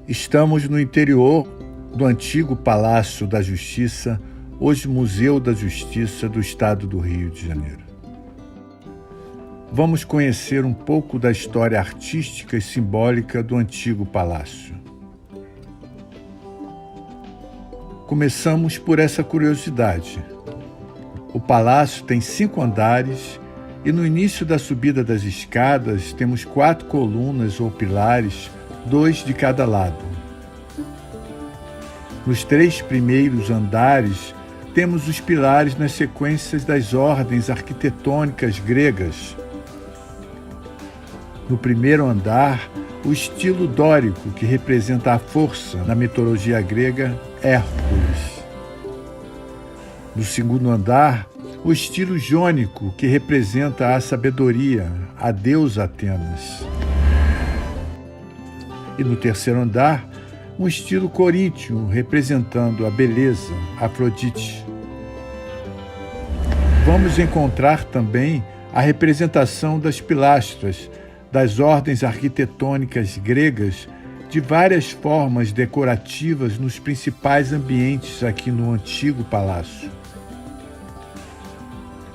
Estamos no interior do antigo Palácio da Justiça, hoje Museu da Justiça do Estado do Rio de Janeiro. Vamos conhecer um pouco da história artística e simbólica do antigo palácio. Começamos por essa curiosidade. O palácio tem 5 andares e no início da subida das escadas temos 4 colunas ou pilares, 2 de cada lado. Nos 3 primeiros andares temos os pilares nas sequências das ordens arquitetônicas gregas. No primeiro andar, o estilo dórico, que representa a força na mitologia grega, Hércules. No segundo andar, o estilo jônico, que representa a sabedoria, a deusa Atenas. E no terceiro andar, um estilo coríntio, representando a beleza, Afrodite. Vamos encontrar também a representação das pilastras, das ordens arquitetônicas gregas, de várias formas decorativas nos principais ambientes aqui no antigo palácio.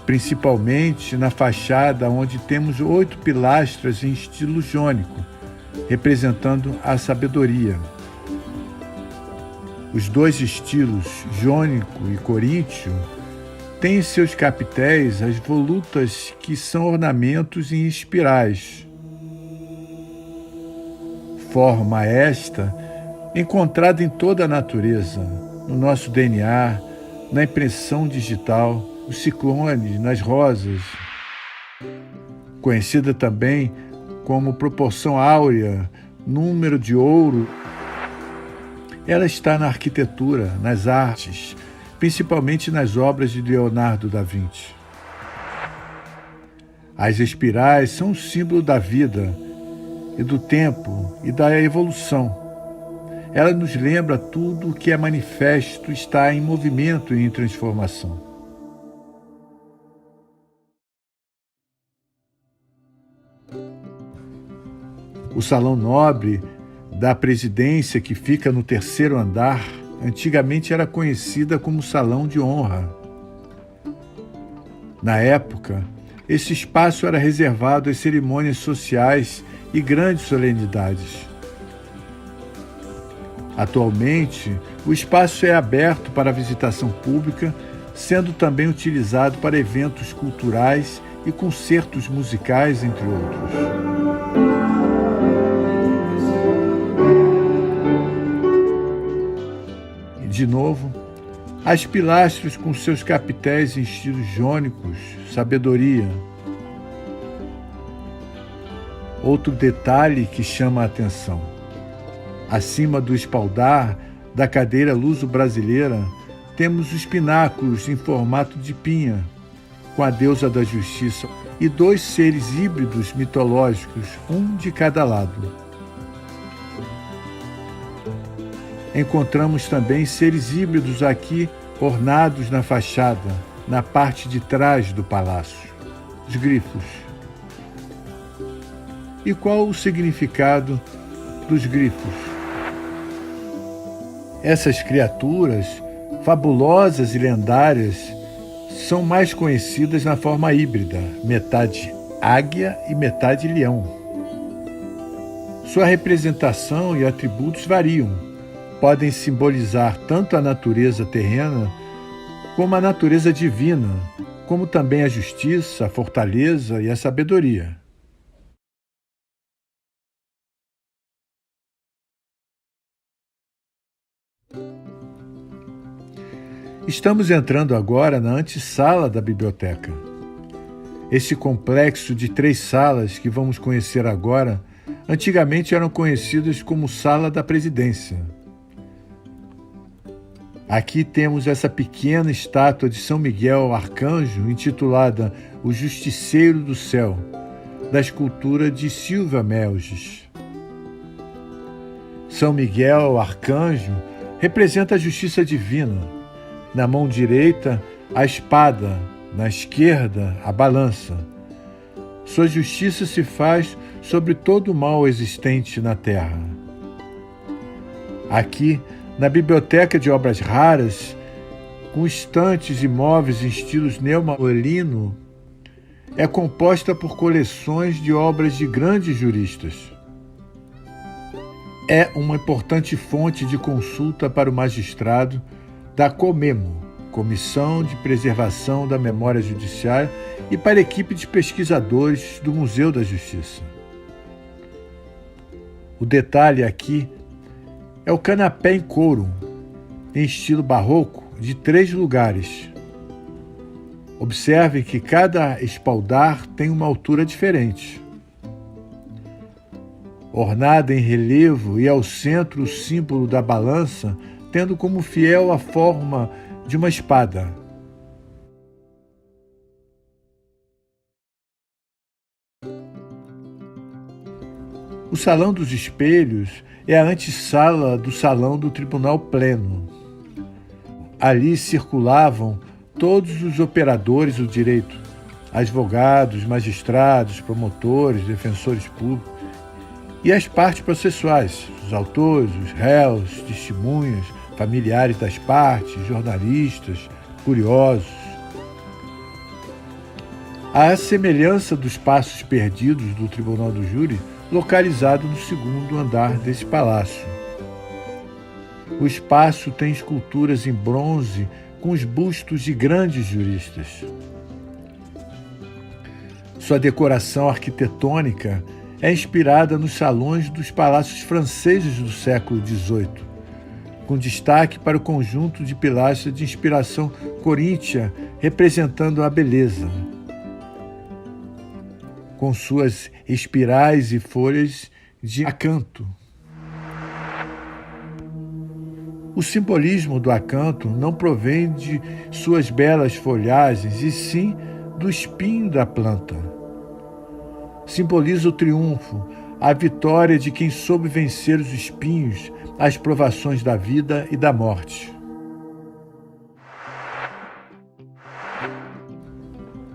Principalmente na fachada, onde temos 8 pilastras em estilo jônico, representando a sabedoria. Os 2 estilos, jônico e coríntio, têm em seus capitéis as volutas que são ornamentos em espirais. Forma esta encontrada em toda a natureza, no nosso DNA, na impressão digital, os ciclones, nas rosas, conhecida também como proporção áurea, número de ouro. Ela está na arquitetura, nas artes, principalmente nas obras de Leonardo da Vinci. As espirais são um símbolo da vida e do tempo e da evolução. Ela nos lembra tudo o que é manifesto está em movimento e em transformação. O Salão Nobre da Presidência, que fica no terceiro andar, antigamente era conhecida como Salão de Honra. Na época, esse espaço era reservado às cerimônias sociais e grandes solenidades. Atualmente, o espaço é aberto para visitação pública, sendo também utilizado para eventos culturais e concertos musicais, entre outros. De novo, as pilastras com seus capitéis em estilos jônicos, sabedoria. Outro detalhe que chama a atenção. Acima do espaldar da cadeira luso-brasileira, temos os pináculos em formato de pinha, com a deusa da justiça e 2 seres híbridos mitológicos, um de cada lado. Encontramos também seres híbridos aqui ornados na fachada, na parte de trás do palácio, os grifos. E qual o significado dos grifos? Essas criaturas, fabulosas e lendárias, são mais conhecidas na forma híbrida, metade águia e metade leão. Sua representação e atributos variam. Podem simbolizar tanto a natureza terrena como a natureza divina, como também a justiça, a fortaleza e a sabedoria. Estamos entrando agora na antessala da biblioteca. Esse complexo de 3 salas que vamos conhecer agora, antigamente eram conhecidas como Sala da Presidência. Aqui temos essa pequena estátua de São Miguel Arcanjo, intitulada O Justiceiro do Céu, da escultura de Silvia Melges. São Miguel Arcanjo representa a justiça divina. Na mão direita, a espada, na esquerda, a balança. Sua justiça se faz sobre todo o mal existente na terra. Aqui, na Biblioteca de Obras Raras, com estantes e móveis em estilos neomalino, é composta por coleções de obras de grandes juristas. É uma importante fonte de consulta para o magistrado da COMEMO, Comissão de Preservação da Memória Judiciária, e para a equipe de pesquisadores do Museu da Justiça. O detalhe aqui é o canapé em couro, em estilo barroco, de 3 lugares. Observe que cada espaldar tem uma altura diferente. Ornada em relevo e ao centro o símbolo da balança, tendo como fiel a forma de uma espada. O Salão dos Espelhos é a antessala do Salão do Tribunal Pleno. Ali circulavam todos os operadores do direito, advogados, magistrados, promotores, defensores públicos e as partes processuais, os autores, os réus, testemunhas, familiares das partes, jornalistas, curiosos. À semelhança dos Passos Perdidos do Tribunal do Júri, localizado no 2º andar desse palácio. O espaço tem esculturas em bronze com os bustos de grandes juristas. Sua decoração arquitetônica é inspirada nos salões dos palácios franceses do século XVIII, com destaque para o conjunto de pilastras de inspiração coríntia representando a beleza, com suas espirais e folhas de acanto. O simbolismo do acanto não provém de suas belas folhagens, e sim do espinho da planta. Simboliza o triunfo, a vitória de quem soube vencer os espinhos, as provações da vida e da morte.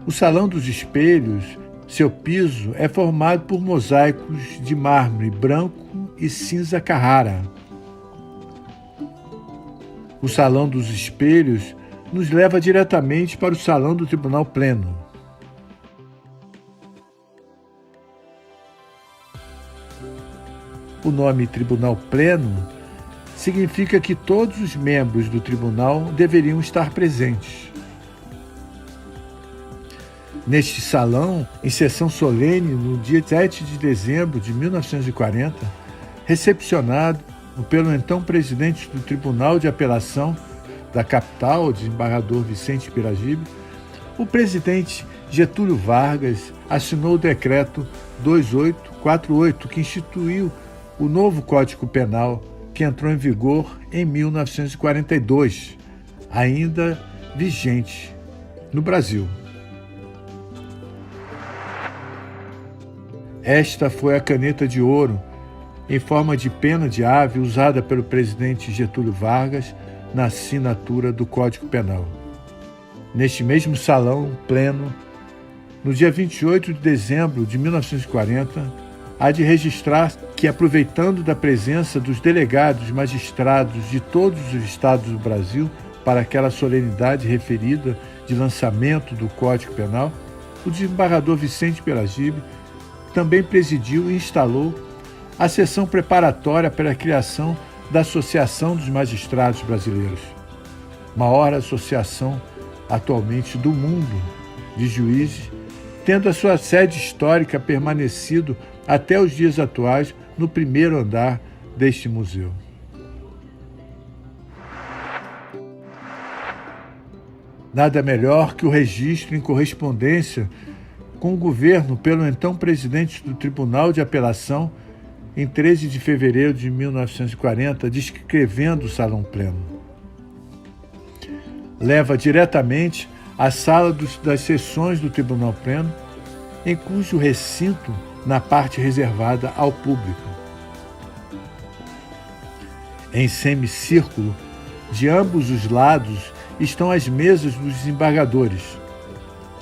O Salão dos Espelhos, seu piso é formado por mosaicos de mármore branco e cinza Carrara. O Salão dos Espelhos nos leva diretamente para o Salão do Tribunal Pleno. O nome Tribunal Pleno significa que todos os membros do tribunal deveriam estar presentes. Neste salão, em sessão solene, no dia 7 de dezembro de 1940, recepcionado pelo então presidente do Tribunal de Apelação da capital, o desembargador Vicente Piragibe, o presidente Getúlio Vargas assinou o decreto 2848, que instituiu o novo Código Penal, que entrou em vigor em 1942, ainda vigente no Brasil. Esta foi a caneta de ouro, em forma de pena de ave, usada pelo presidente Getúlio Vargas na assinatura do Código Penal. Neste mesmo salão pleno, no dia 28 de dezembro de 1940, há de registrar que, aproveitando da presença dos delegados magistrados de todos os estados do Brasil para aquela solenidade referida de lançamento do Código Penal, o desembargador Vicente Piragibe também presidiu e instalou a sessão preparatória para a criação da Associação dos Magistrados Brasileiros, maior associação atualmente do mundo de juízes, tendo a sua sede histórica permanecido até os dias atuais no 1º andar deste museu. Nada melhor que o registro em correspondência com o governo pelo então presidente do Tribunal de Apelação, em 13 de fevereiro de 1940, descrevendo o Salão Pleno. Leva diretamente à sala das sessões do Tribunal Pleno, em cujo recinto, na parte reservada ao público. Em semicírculo, de ambos os lados, estão as mesas dos desembargadores.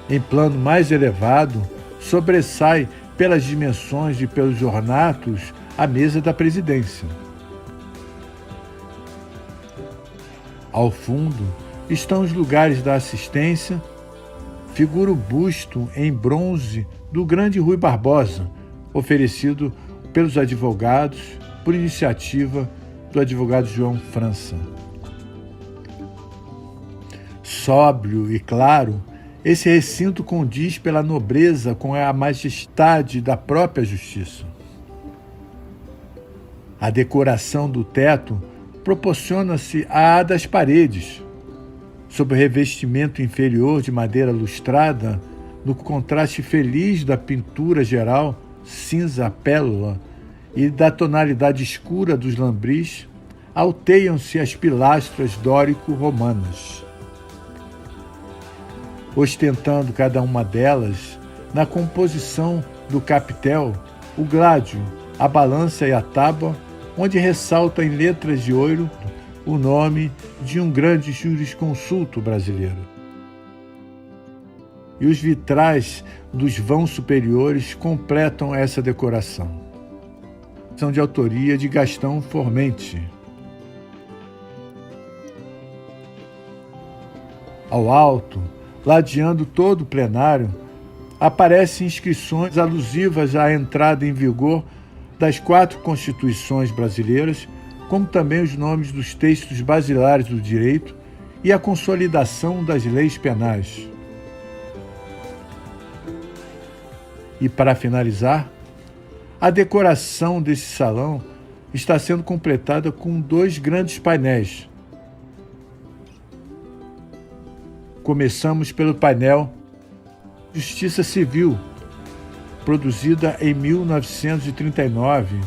Em plano mais elevado, sobressai pelas dimensões e pelos ornatos a mesa da presidência. Ao fundo estão os lugares da assistência, figura o busto em bronze do grande Rui Barbosa, oferecido pelos advogados por iniciativa do advogado João França. Sóbrio e claro, esse recinto condiz pela nobreza com a majestade da própria justiça. A decoração do teto proporciona-se à das paredes, sob o revestimento inferior de madeira lustrada, no contraste feliz da pintura geral, cinza pérola, e da tonalidade escura dos lambris, alteiam-se as pilastras dórico-romanas. Ostentando cada uma delas, na composição do capitel, o gládio, a balança e a tábua, onde ressalta em letras de ouro o nome de um grande jurisconsulto brasileiro. E os vitrais dos vãos superiores completam essa decoração. São de autoria de Gastão Formente. Ao alto, ladeando todo o plenário, aparecem inscrições alusivas à entrada em vigor das 4 Constituições brasileiras, como também os nomes dos textos basilares do direito e a consolidação das leis penais. E, para finalizar, a decoração desse salão está sendo completada com 2 grandes painéis. Começamos pelo painel Justiça Civil, produzida em 1939,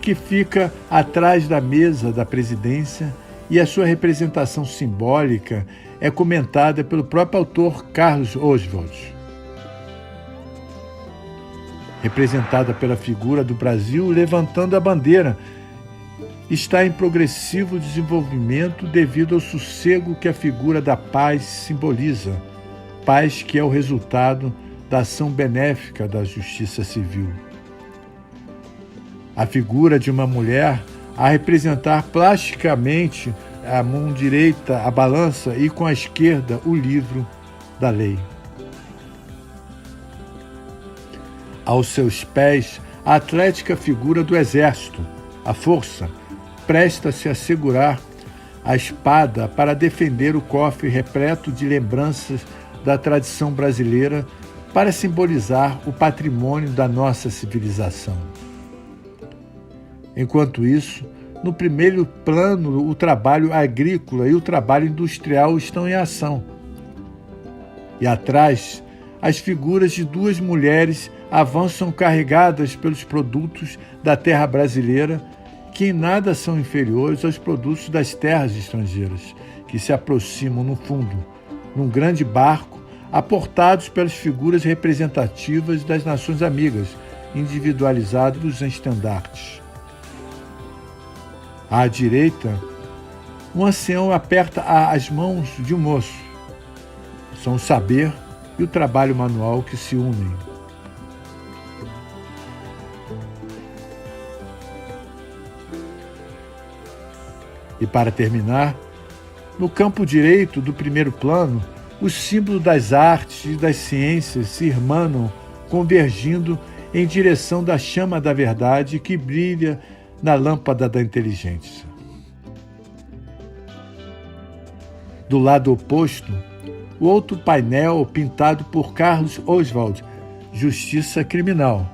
que fica atrás da mesa da presidência, e a sua representação simbólica é comentada pelo próprio autor Carlos Oswald. Representada pela figura do Brasil levantando a bandeira, está em progressivo desenvolvimento devido ao sossego que a figura da paz simboliza, paz que é o resultado da ação benéfica da justiça civil. A figura de uma mulher a representar plasticamente a mão direita a balança e com a esquerda o livro da lei. Aos seus pés, a atlética figura do exército, a força, presta-se a segurar a espada para defender o cofre repleto de lembranças da tradição brasileira, para simbolizar o patrimônio da nossa civilização. Enquanto isso, no primeiro plano, o trabalho agrícola e o trabalho industrial estão em ação. E atrás, as figuras de 2 mulheres avançam carregadas pelos produtos da terra brasileira, que em nada são inferiores aos produtos das terras estrangeiras, que se aproximam no fundo, num grande barco, aportados pelas figuras representativas das nações amigas, individualizados em estandartes. À direita, um ancião aperta as mãos de um moço. São o saber e o trabalho manual que se unem. E para terminar, no campo direito do primeiro plano, os símbolos das artes e das ciências se irmanam, convergindo em direção da chama da verdade que brilha na lâmpada da inteligência. Do lado oposto, o outro painel pintado por Carlos Oswald, Justiça Criminal,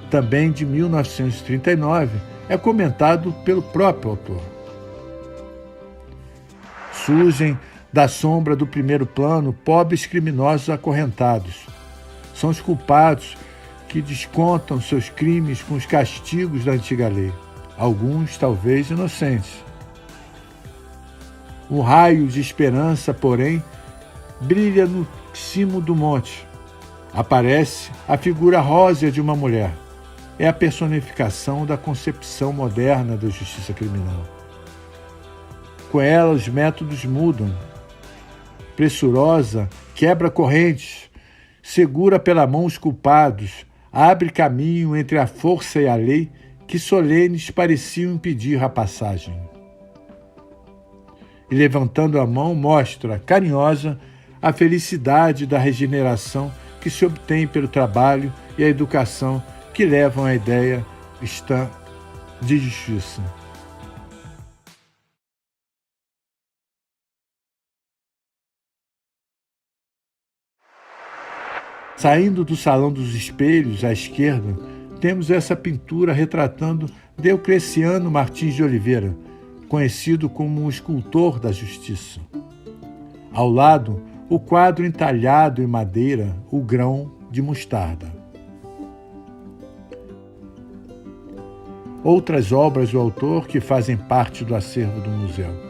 também de 1939, é comentado pelo próprio autor. Surgem da sombra do primeiro plano pobres criminosos acorrentados. São os culpados que descontam seus crimes com os castigos da antiga lei, alguns talvez inocentes. Um raio de esperança, porém, brilha no cimo do monte. Aparece a figura rósea de uma mulher. É a personificação da concepção moderna da justiça criminal. Com ela, os métodos mudam. Pressurosa, quebra correntes, segura pela mão os culpados, abre caminho entre a força e a lei que solenes pareciam impedir a passagem. e, levantando a mão, mostra, carinhosa, a felicidade da regeneração que se obtém pelo trabalho e a educação que levam à ideia cristã de justiça. Saindo do Salão dos Espelhos, à esquerda, temos essa pintura retratando Deocleciano Martins de Oliveira, conhecido como o escultor da justiça. Ao lado, o quadro entalhado em madeira, O Grão de Mostarda. Outras obras do autor que fazem parte do acervo do museu.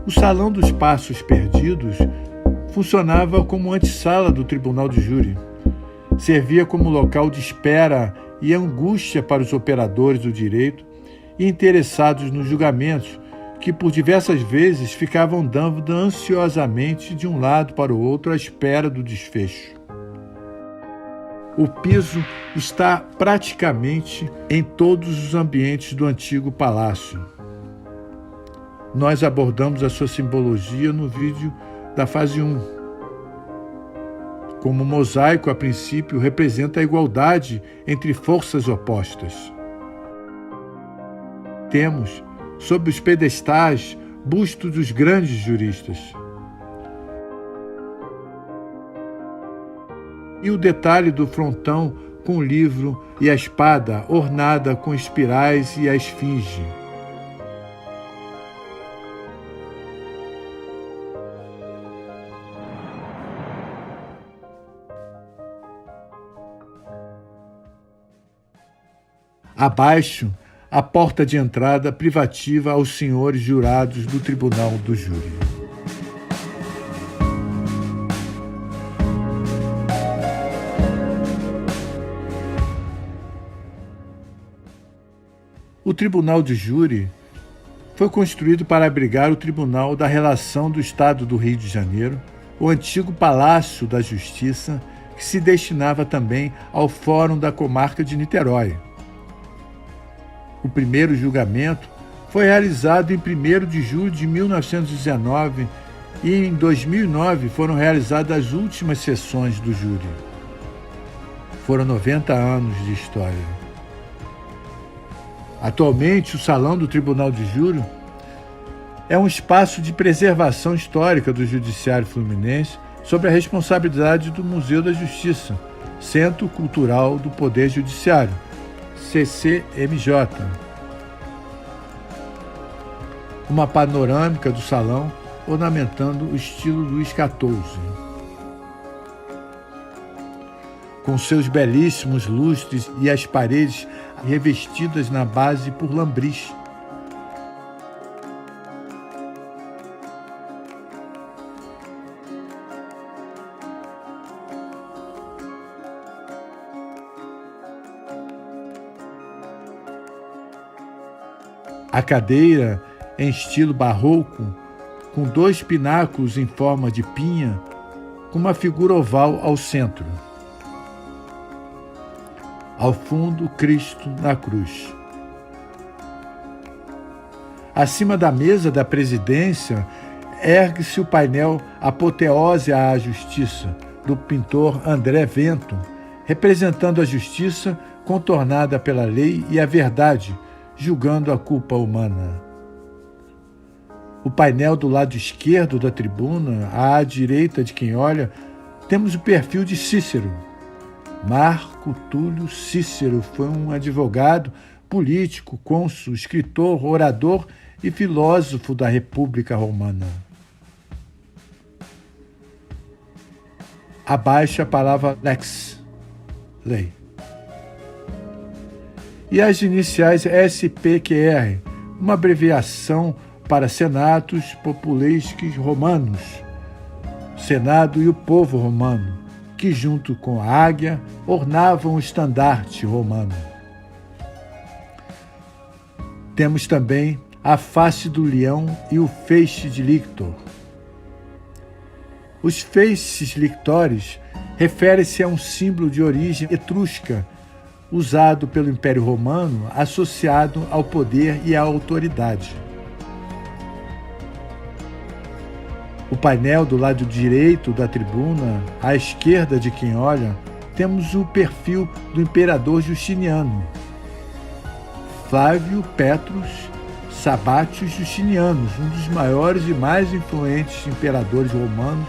O Salão dos Passos Perdidos funcionava como antessala do Tribunal de Júri. Servia como local de espera e angústia para os operadores do direito e interessados nos julgamentos, que por diversas vezes ficavam dando ansiosamente de um lado para o outro à espera do desfecho. O piso está praticamente em todos os ambientes do antigo palácio. Nós abordamos a sua simbologia no vídeo da fase 1. Como o mosaico, a princípio, representa a igualdade entre forças opostas. Temos, sob os pedestais, bustos dos grandes juristas. E o detalhe do frontão com o livro e a espada ornada com espirais e a esfinge. Abaixo, a porta de entrada privativa aos senhores jurados do Tribunal do Júri. O Tribunal de Júri foi construído para abrigar o Tribunal da Relação do Estado do Rio de Janeiro, o antigo Palácio da Justiça, que se destinava também ao Fórum da Comarca de Niterói. O primeiro julgamento foi realizado em 1º de julho de 1919 e em 2009 foram realizadas as últimas sessões do júri. Foram 90 anos de história. Atualmente, o Salão do Tribunal de Júri é um espaço de preservação histórica do Judiciário Fluminense sob a responsabilidade do Museu da Justiça, Centro Cultural do Poder Judiciário, CCMJ. Uma panorâmica do salão ornamentando o estilo Luís XIV. Com seus belíssimos lustres e as paredes revestidas na base por lambris. A cadeira em estilo barroco, com 2 pináculos em forma de pinha, com uma figura oval ao centro. Ao fundo, Cristo na cruz. Acima da mesa da presidência, ergue-se o painel Apoteose à Justiça, do pintor André Vento, representando a justiça contornada pela lei e a verdade, julgando a culpa humana. O painel do lado esquerdo da tribuna, à direita de quem olha, temos o perfil de Cícero. Marco Túlio Cícero foi um advogado, político, cônsul, escritor, orador e filósofo da República Romana. Abaixo a palavra lex, lei. E as iniciais SPQR, uma abreviação para Senatus Populesques Romanos, Senado e o povo romano, que junto com a águia ornavam o estandarte romano. Temos também a face do leão e o feixe de lictor. Os feixes lictores referem-se a um símbolo de origem etrusca, usado pelo Império Romano, associado ao poder e à autoridade. O painel do lado direito da tribuna, à esquerda de quem olha, temos o perfil do imperador Justiniano. Flávio Petrus Sabatius Justinianus, um dos maiores e mais influentes imperadores romanos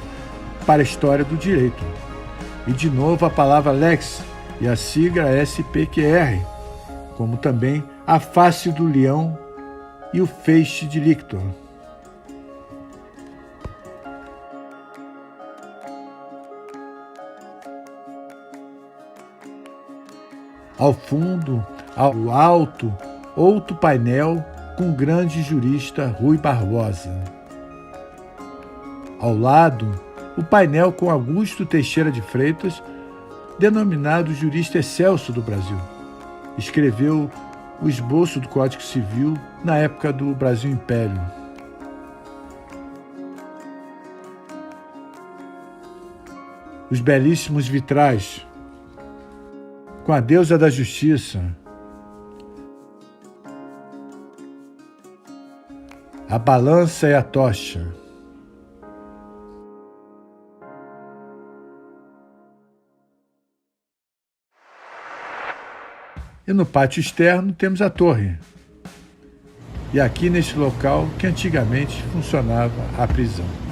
para a história do direito. E de novo a palavra lex e a sigla SPQR, como também a face do leão e o feixe de lictor. Ao fundo, ao alto, outro painel com o grande jurista Rui Barbosa. Ao lado, o painel com Augusto Teixeira de Freitas, denominado jurista excelso do Brasil. Escreveu o esboço do Código Civil na época do Brasil Império. Os belíssimos vitrais, com a deusa da justiça, a balança e a tocha. E no pátio externo temos a torre. E aqui neste local que antigamente funcionava a prisão.